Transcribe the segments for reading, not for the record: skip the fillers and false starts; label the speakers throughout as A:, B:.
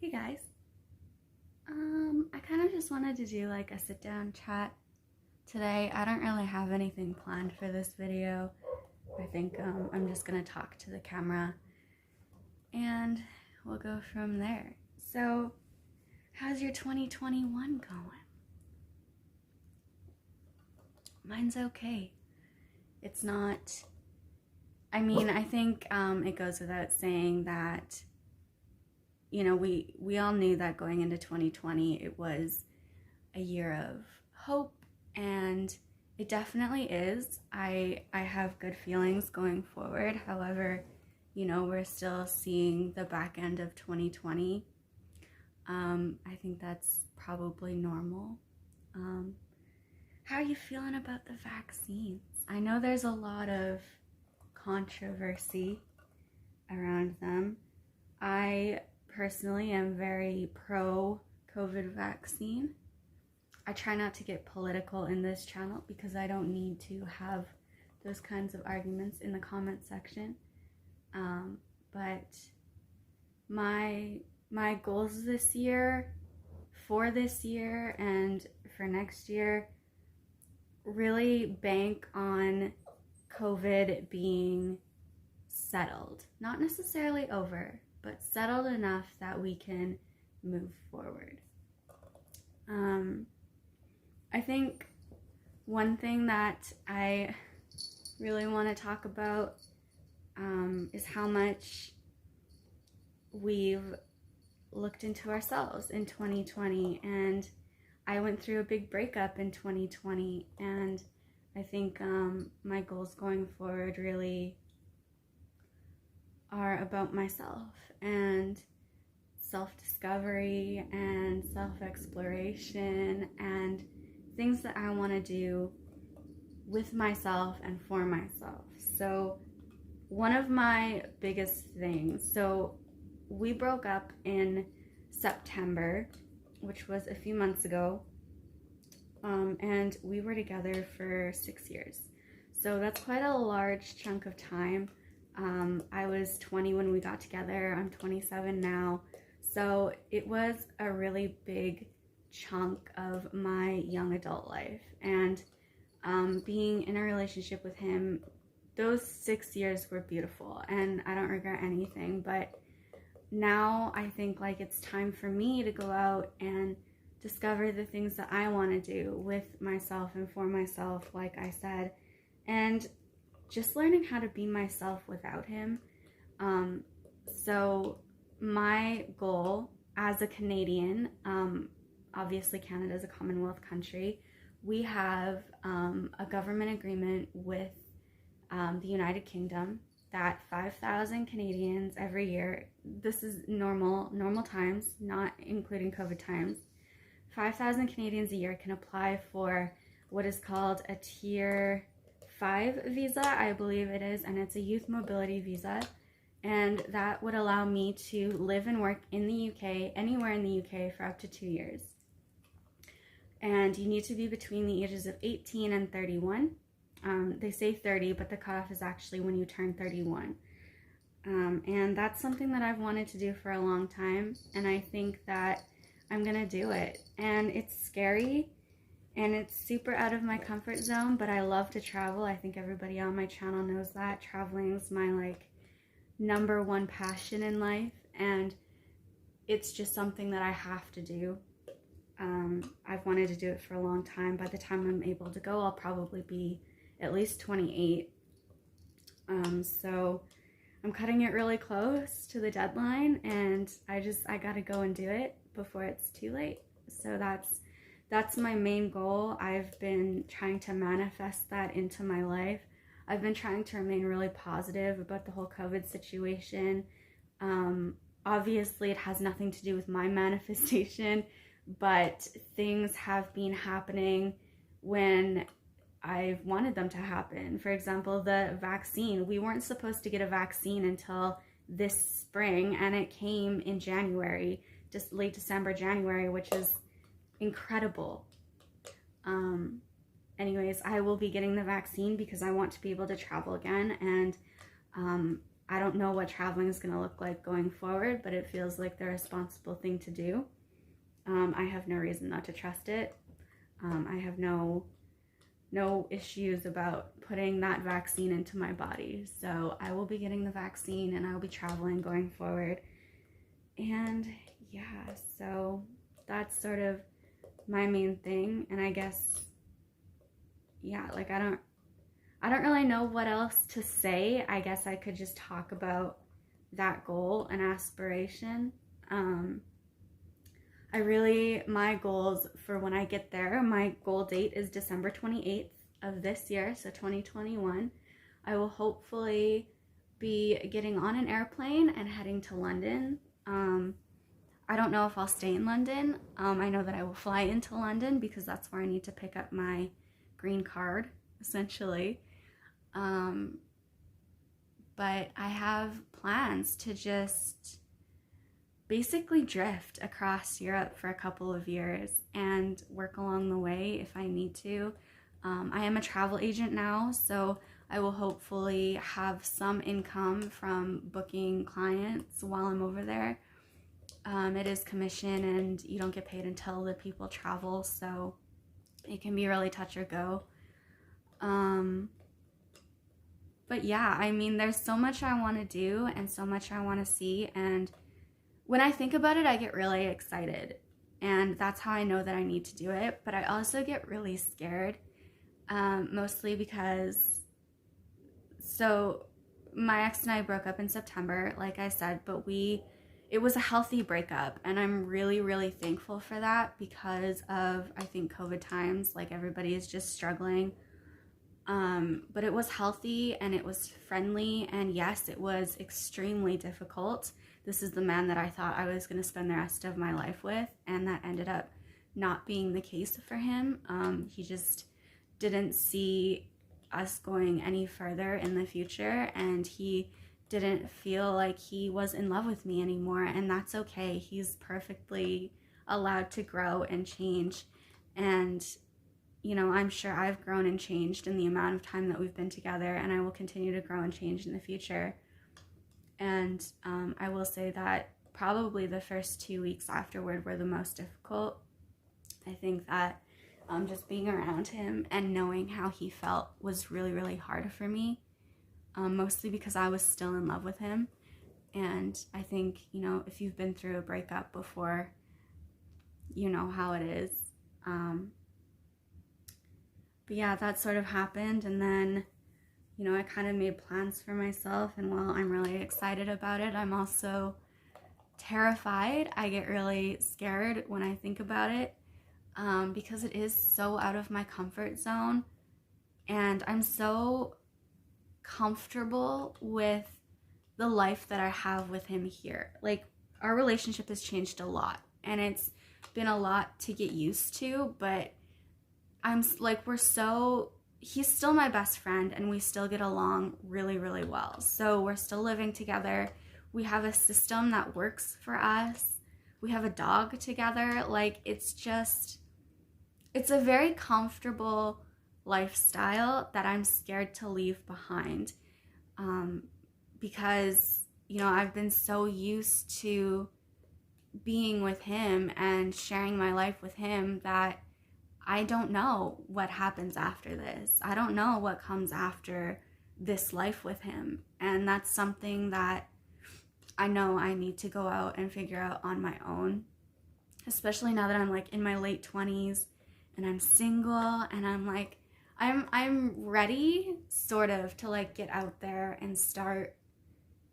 A: Hey guys. I kind of just wanted to do like a sit down chat today. I don't really have anything planned for this video. I think I'm just gonna talk to the camera and we'll go from there. So, how's your 2021 going? Mine's okay. It's not, I think it goes without saying that we all knew that going into 2020 it was a year of hope, and it definitely is. I have good feelings going forward. However, we're still seeing the back end of 2020. I think that's probably normal. How are you feeling about the vaccines? I know there's a lot of controversy around them. I personally am very pro COVID vaccine. I try not to get political in this channel because I don't need to have those kinds of arguments in the comment section. But my goals this year, for this year and for next year, really bank on COVID being settled. Not necessarily over, but settled enough that we can move forward. I think one thing that I really want to talk about is how much we've looked into ourselves in 2020, and I went through a big breakup in 2020, and I think my goals going forward really are about myself and self-discovery and self-exploration and things that I want to do with myself and for myself. So one of my biggest things, so we broke up in September, which was a few months ago, and we were together for 6 years. So that's quite a large chunk of time. I was 20 when we got together. I'm 27 now. So it was a really big chunk of my young adult life. And being in a relationship with him, those 6 years were beautiful and I don't regret anything. But now I think like it's time for me to go out and discover the things that I want to do with myself and for myself, like I said. And just learning how to be myself without him. So my goal as a Canadian, obviously Canada is a Commonwealth country, we have a government agreement with the United Kingdom that 5,000 Canadians every year, this is normal times, not including COVID times, 5,000 Canadians a year can apply for what is called a Tier 5 visa, I believe it is, and it's a youth mobility visa, and that would allow me to live and work in the UK, anywhere in the UK, for up to 2 years. And you need to be between the ages of 18 and 31. They say 30, but the cutoff is actually when you turn 31. And that's something that I've wanted to do for a long time, and I think that I'm gonna do it. And it's scary, and it's super out of my comfort zone, but I love to travel. I think everybody on my channel knows that. Traveling is my number one passion in life, and it's just something that I have to do. I've wanted to do it for a long time. By the time I'm able to go, I'll probably be at least 28. So I'm cutting it really close to the deadline, and I gotta go and do it before it's too late. So that's my main goal. I've been trying to manifest that into my life. I've been trying to remain really positive about the whole COVID situation. Obviously, it has nothing to do with my manifestation, but things have been happening when I've wanted them to happen. For example, the vaccine. We weren't supposed to get a vaccine until this spring, and it came in January, just late December, January, which is incredible. Anyways, I will be getting the vaccine because I want to be able to travel again, and I don't know what traveling is going to look like going forward, but it feels like the responsible thing to do. I have no reason not to trust it. I have no issues about putting that vaccine into my body. So I will be getting the vaccine and I'll be traveling going forward. And yeah, so that's sort of my main thing. And I guess, yeah, like I don't really know what else to say. I guess I could just talk about that goal and aspiration. My goals for when I get there, my goal date is December 28th of this year, so 2021. I will hopefully be getting on an airplane and heading to London. I don't know if I'll stay in London. I know that I will fly into London because that's where I need to pick up my green card, essentially. But I have plans to just basically drift across Europe for a couple of years and work along the way if I need to. I am a travel agent now, so I will hopefully have some income from booking clients while I'm over there. It is commission and you don't get paid until the people travel, so it can be really touch or go. But yeah, I mean, there's so much I want to do and so much I want to see, and when I think about it, I get really excited, and that's how I know that I need to do it. But I also get really scared, mostly because, so my ex and I broke up in September, like I said, but it was a healthy breakup, and I'm really, really thankful for that because of, I think, COVID times, like everybody is just struggling. But it was healthy and it was friendly, and yes, it was extremely difficult. This is the man that I thought I was going to spend the rest of my life with, and that ended up not being the case for him. He just didn't see us going any further in the future, and he didn't feel like he was in love with me anymore, and that's okay. He's perfectly allowed to grow and change, and you know, I'm sure I've grown and changed in the amount of time that we've been together, and I will continue to grow and change in the future. And I will say that probably the first 2 weeks afterward were the most difficult. I think that just being around him and knowing how he felt was really, really hard for me, mostly because I was still in love with him. And I think, you know, if you've been through a breakup before, you know how it is. But yeah, that sort of happened, and then, you know, I kind of made plans for myself, and while I'm really excited about it, I'm also terrified. I get really scared when I think about it, because it is so out of my comfort zone, and I'm so comfortable with the life that I have with him here. Like, our relationship has changed a lot, and it's been a lot to get used to, but he's still my best friend, and we still get along really, really well. So we're still living together. We have a system that works for us. We have a dog together. Like, it's a very comfortable lifestyle that I'm scared to leave behind, because, you know, I've been so used to being with him and sharing my life with him that I don't know what happens after this. I don't know what comes after this life with him. And that's something that I know I need to go out and figure out on my own, especially now that I'm like in my late 20s and I'm single, and I'm ready sort of to like get out there and start,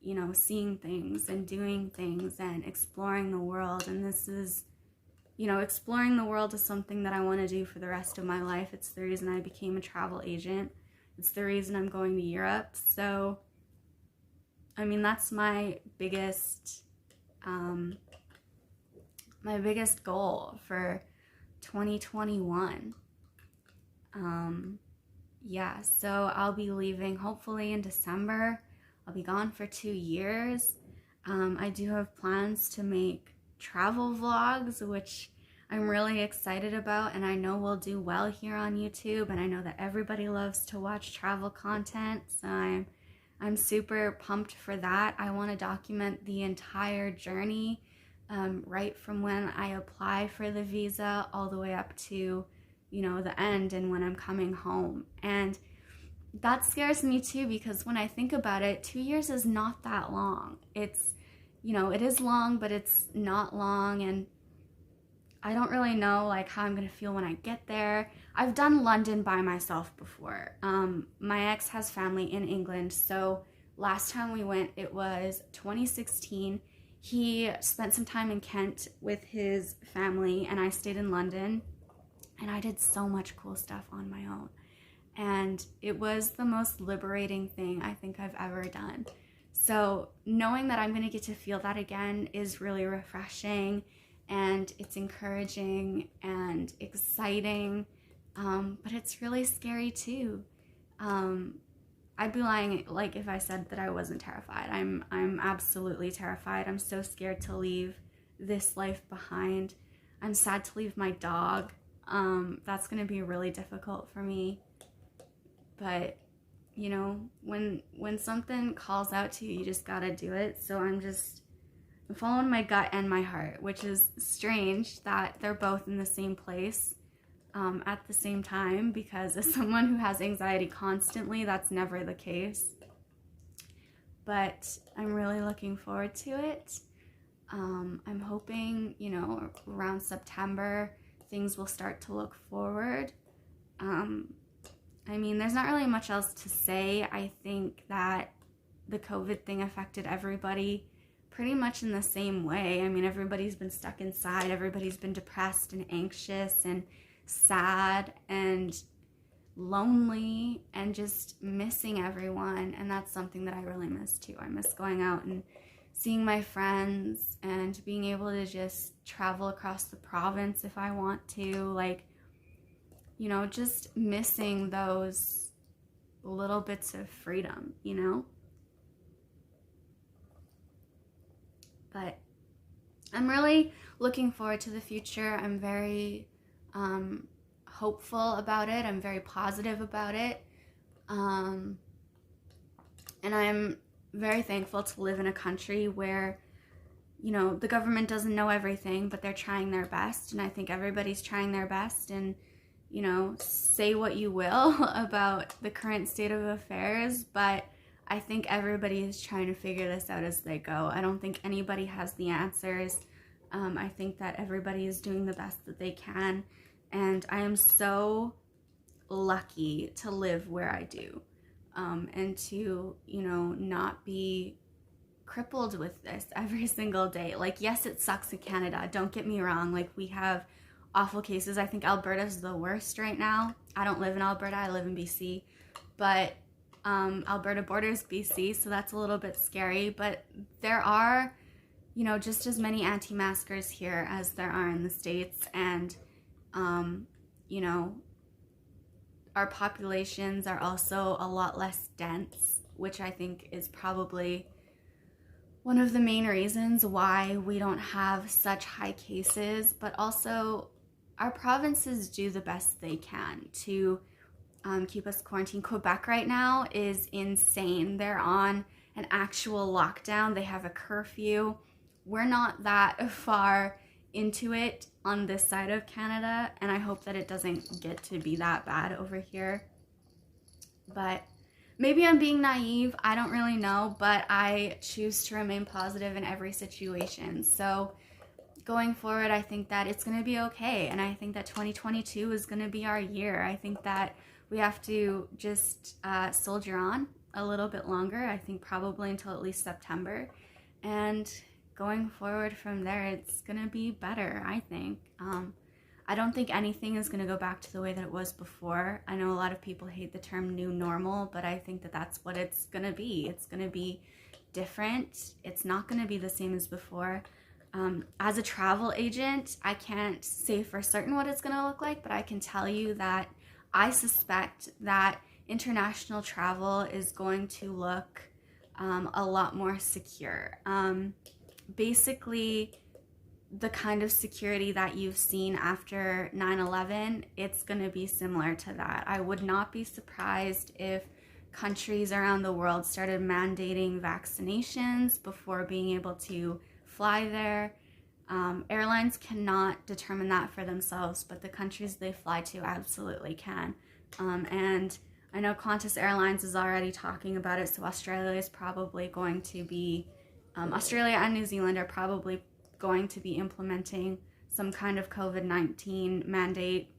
A: you know, seeing things and doing things and exploring the world. And this is, you know, exploring the world is something that I want to do for the rest of my life. It's the reason I became a travel agent. It's the reason I'm going to Europe. So, I mean, that's my biggest goal for 2021. Yeah, so I'll be leaving hopefully in December. I'll be gone for 2 years. I do have plans to make travel vlogs, which I'm really excited about, and I know we'll do well here on YouTube, and I know that everybody loves to watch travel content, so I'm I'm super pumped for that. I want to document the entire journey, right from when I apply for the visa all the way up to, the end and when I'm coming home. And that scares me too, because when I think about it, 2 years is not that long. It's, it is long, but it's not long. And I don't really know like how I'm gonna feel when I get there. I've done London by myself before. My ex has family in England, so last time we went, it was 2016. He spent some time in Kent with his family, and I stayed in London, and I did so much cool stuff on my own. And it was the most liberating thing I think I've ever done. So knowing that I'm gonna get to feel that again is really refreshing, and it's encouraging and exciting, but it's really scary too. I'd be lying like if I said that I wasn't terrified. I'm absolutely terrified. I'm so scared to leave this life behind. I'm sad to leave my dog. That's gonna be really difficult for me. But when something calls out to you, you just gotta do it. So I'm following my gut and my heart, which is strange that they're both in the same place at the same time, because as someone who has anxiety constantly, that's never the case. But I'm really looking forward to it. I'm hoping, around September, things will start to look forward. There's not really much else to say. I think that the COVID thing affected everybody pretty much in the same way. Everybody's been stuck inside. Everybody's been depressed and anxious and sad and lonely and just missing everyone. And that's something that I really miss too. I miss going out and seeing my friends and being able to just travel across the province if I want to. Just missing those little bits of freedom, But I'm really looking forward to the future. I'm very hopeful about it. I'm very positive about it. And I'm very thankful to live in a country where, the government doesn't know everything, but they're trying their best. And I think everybody's trying their best. And, say what you will about the current state of affairs, but I think everybody is trying to figure this out as they go. I don't think anybody has the answers. I think that everybody is doing the best that they can. And I am so lucky to live where I do, and to, not be crippled with this every single day. Yes, it sucks in Canada. Don't get me wrong. We have awful cases. I think Alberta's the worst right now. I don't live in Alberta. I live in BC. But Alberta borders BC, so that's a little bit scary. But there are, just as many anti-maskers here as there are in the States. And, our populations are also a lot less dense, which I think is probably one of the main reasons why we don't have such high cases. But also, our provinces do the best they can to keep us quarantined. Quebec right now is insane. They're on an actual lockdown. They have a curfew. We're not that far into it on this side of Canada, and I hope that it doesn't get to be that bad over here. But maybe I'm being naive. I don't really know, but I choose to remain positive in every situation. So going forward, I think that it's going to be okay. And I think that 2022 is going to be our year. I think that we have to just soldier on a little bit longer. I think probably until at least September. And going forward from there, it's going to be better, I think. I don't think anything is going to go back to the way that it was before. I know a lot of people hate the term new normal, but I think that that's what it's going to be. It's going to be different. It's not going to be the same as before. As a travel agent, I can't say for certain what it's going to look like, but I can tell you that I suspect that international travel is going to look a lot more secure. Basically, the kind of security that you've seen after 9/11, it's going to be similar to that. I would not be surprised if countries around the world started mandating vaccinations before being able to fly there. Airlines cannot determine that for themselves, but the countries they fly to absolutely can. And I know Qantas Airlines is already talking about it, so Australia is probably going to be, Australia and New Zealand are probably going to be implementing some kind of COVID-19 mandate.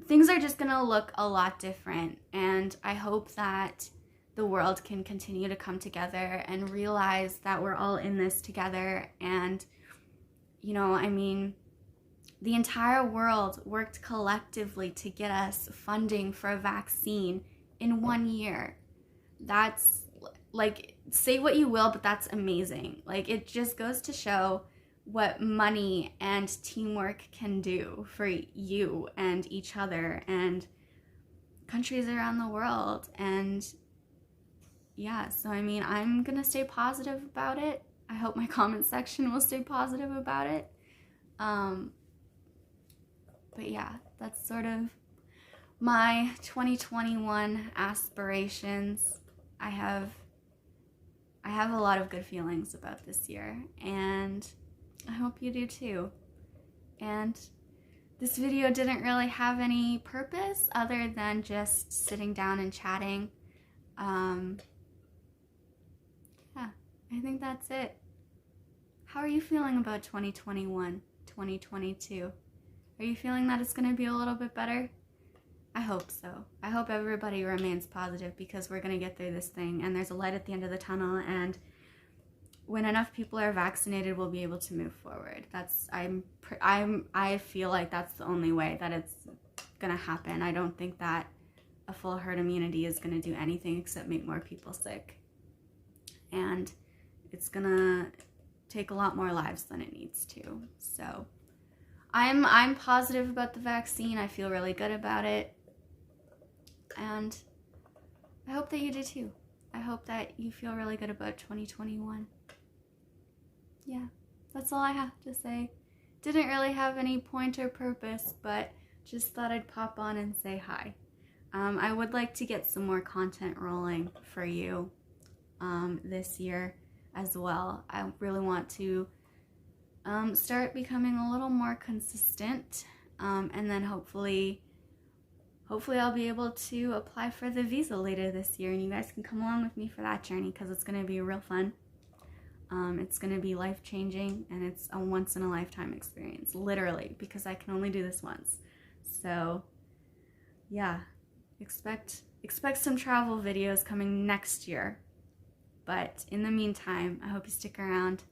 A: Things are just going to look a lot different, and I hope that the world can continue to come together and realize that we're all in this together. And, you know, I mean, the entire world worked collectively to get us funding for a vaccine in 1 year. That's, like, say what you will, but that's amazing. Like, it just goes to show what money and teamwork can do for you and each other and countries around the world. And yeah, so I mean, I'm gonna stay positive about it. I hope my comment section will stay positive about it. But yeah, that's sort of my 2021 aspirations. I have a lot of good feelings about this year, and I hope you do too. And this video didn't really have any purpose other than just sitting down and chatting. Yeah, I think that's it. How are you feeling about 2021, 2022? Are you feeling that it's going to be a little bit better? I hope so. I hope everybody remains positive, because we're going to get through this thing, and there's a light at the end of the tunnel, and when enough people are vaccinated, we'll be able to move forward. I feel like that's the only way that it's gonna happen. I don't think that a full herd immunity is gonna do anything except make more people sick. And it's gonna take a lot more lives than it needs to. So I'm positive about the vaccine. I feel really good about it. And I hope that you do too. I hope that you feel really good about 2021. Yeah, that's all I have to say. Didn't really have any point or purpose, but just thought I'd pop on and say hi. I would like to get some more content rolling for you this year as well. I really want to start becoming a little more consistent, and then hopefully I'll be able to apply for the visa later this year, and you guys can come along with me for that journey, because it's going to be real fun. It's going to be life-changing, and it's a once-in-a-lifetime experience, literally, because I can only do this once. So, yeah, expect some travel videos coming next year. But in the meantime, I hope you stick around,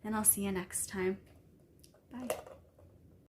A: and I'll see you next time.